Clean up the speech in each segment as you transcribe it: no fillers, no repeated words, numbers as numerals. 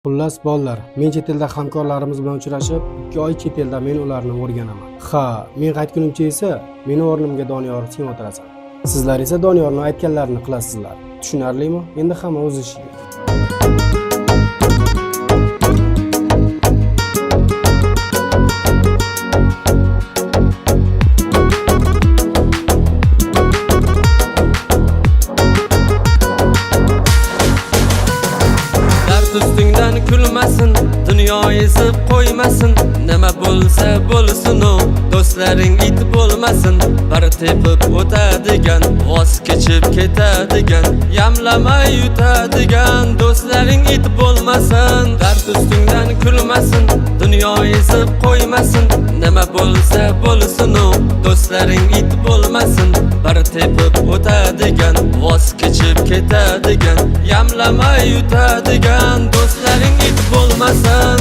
Xullas bolalar, men chet elda hamkorlarimiz bilan uchrashib, 2 oy chet elda men ularni o'rganaman. Ha, men qaytgunimcha esa meni o'rnimga Doniyor sen o'tirasan. Sizlar esa Doniyorning aytganlarini qilasizlar. Tushunarlimi? Endi hamma o'z ishiga. Üstünden kulmasin, dunyo ezib qo'ymasin. Nima bo'lsa bo'lsin, do'stlaring it bo'lmasin. Bir tepib o'tadigan, voz kechib ketadigan, yamlamay yutadigan, do'stlaring it bo'lmasin. Dard ustingdan kulmasin, dunyo ezib qo'ymasin. Nima bo'lsa bo'lsin, do'stlaring it bo'lmasin. Bir tepib o'tadigan, voz kechib ketadigan, yamlamay yutadigan, do'stlaring it bo'lmasin.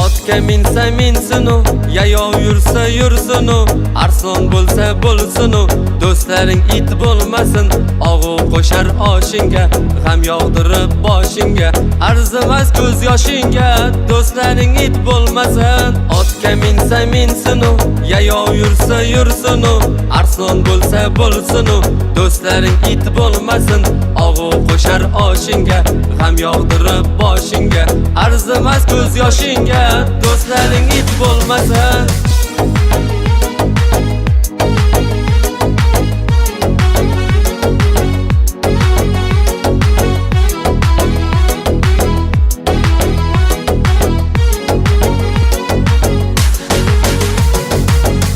Otga minsa minsinu, yayov yursa yursinu, arslon bo'lsa bo'lsinu, do'stlaring it bo'lmasin. Og'u qo'shar oshingga, g'am yog'dirib boshingga, arzimas ko'z yoshingga, do'stlaring it bo'lmasin. Otga minsa minsinu, yayov yursa yursinu, arslon bo'lsa bo'lsinu, do'stlaring it bo'lmasin. Og'u qo'shar oshingga, g'am yog'dirib boshingga, arzimas ko'z yoshingga, do'stlaring it bo'lmasin.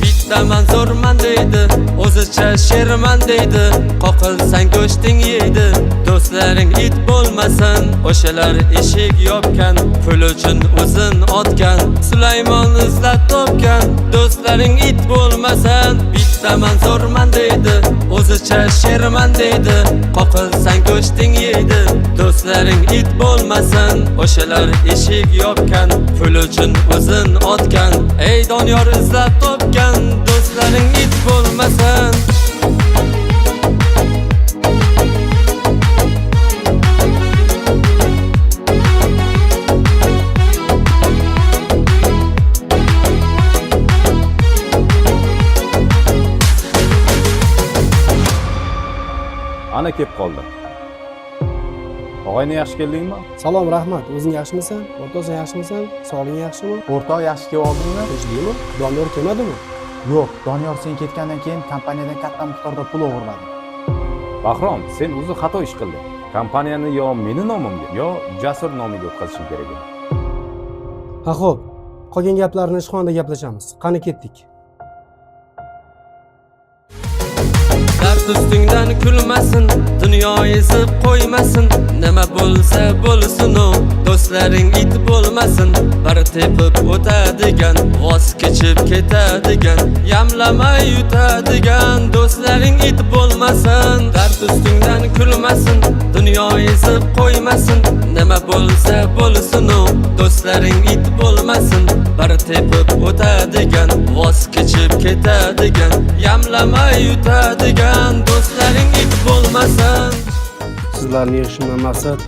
Bittaman zo'rman deydi, o'zicha sherman deydi, qoqilsang go'shting yeydi, do'stlaring it bo'lmasin. O'shalar eshik yopgan, pul uchun o'zin otgan, Sulaymon izlab topgan, do'stlaring it bo'lmasin. Bittaman zo'rman deydi, o'zicha sherman deydi, qoqilsang go'shting yeydi, do'stlaring it bo'lmasin. O'shalar eshik yopgan, pul uchun o'zin otgan, ey Doniyor izlab topgan, do'stlaring it bo'lmasin. Ana kelib qoldi. Og'ayni yaxshi keldingmi? Salom, rahmat. O'zing yaxshimisan? O'rtoqsan yaxshimisan? Sog'lig'ing yaxshimi? O'rtoq yaxshi kelib oldingmi? Tinchlikmi? Doniyor kelmadimi? Yo'q, Doniyor sen ketgandan keyin kompaniyadan katta miqdorda pul o'g'irladi. Bahrom, sen o'zi xato ish qilding. Kompaniyani yo meni nomimga, yo Jasur nomiga o'tkazishing kerak edi. Ha, xo'p. Qolgan gaplarni ishxonada gaplashamiz. Qani ketdik. Dard ustingdan kulmasin, dunyo ezib qo'ymasin. Nima bo'lsa bo'lsin, do'stlaring it bo'lmasin. Bir tepib o'tadigan, voz kechib ketadigan, yamlamay yutadigan, do'stlaring it bo'lmasin. Dard ustingdan kulmasin, dunyo ezib qo'ymasin. Nima bo'lsa bo'lsin, do'stlaring it bo'lmasin. Bir tepib o'tadigan, voz kechib ketadigan, yamlamay yutadigan, do'stlaring it bo'lmasin. Sizlarning yig'ishimdan maqsad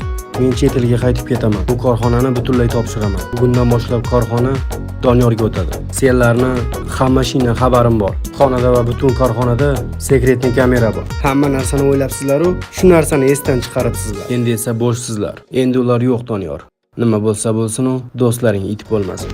men chet elga qaytib ketaman. Bu korxonani butunlay topshiraman. Bugundan boshlab korxona Doniyorga o'tadi. Senlarni hamma ishingdan xabarim bor. Xonada va butun korxonada sekretni kamera bor. Hamma narsani o'ylabsizlar-ku, shu narsani esdan chiqaribsizlar. Endi esa bo'shsizlar. Endi ular yo'q Doniyor. Nima bo'lsa bo'lsin, do'stlaring it bo'lmasin.